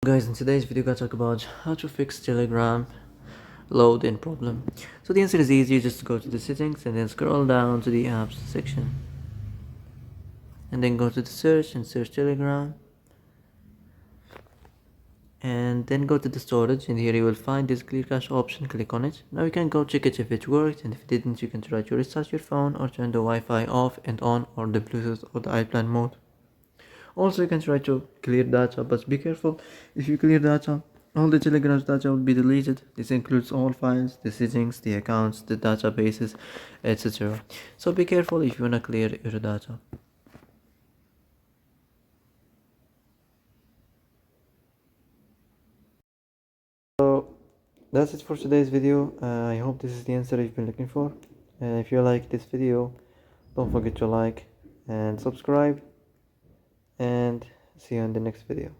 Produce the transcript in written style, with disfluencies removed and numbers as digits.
Guys, in today's video, I'm gonna talk about how to fix Telegram load-in problem. So the answer is easy. Just go to the settings and then scroll down to the apps section, and then go to the search and search Telegram, and then go to the storage, and here you will find this clear cache option. Click on it. Now you can go check it if it worked, and if it didn't, you can try to restart your phone or turn the Wi-Fi off and on, or the Bluetooth or the iPlan mode. Also, you can try to clear data, but be careful. If you clear data, all the Telegram's data will be deleted. This includes all files, the settings, the accounts, the databases, etc. So be careful if you wanna clear your data. So that's it for today's video. I hope this is the answer you've been looking for. If you like this video, don't forget to like and subscribe, and see you in the next video.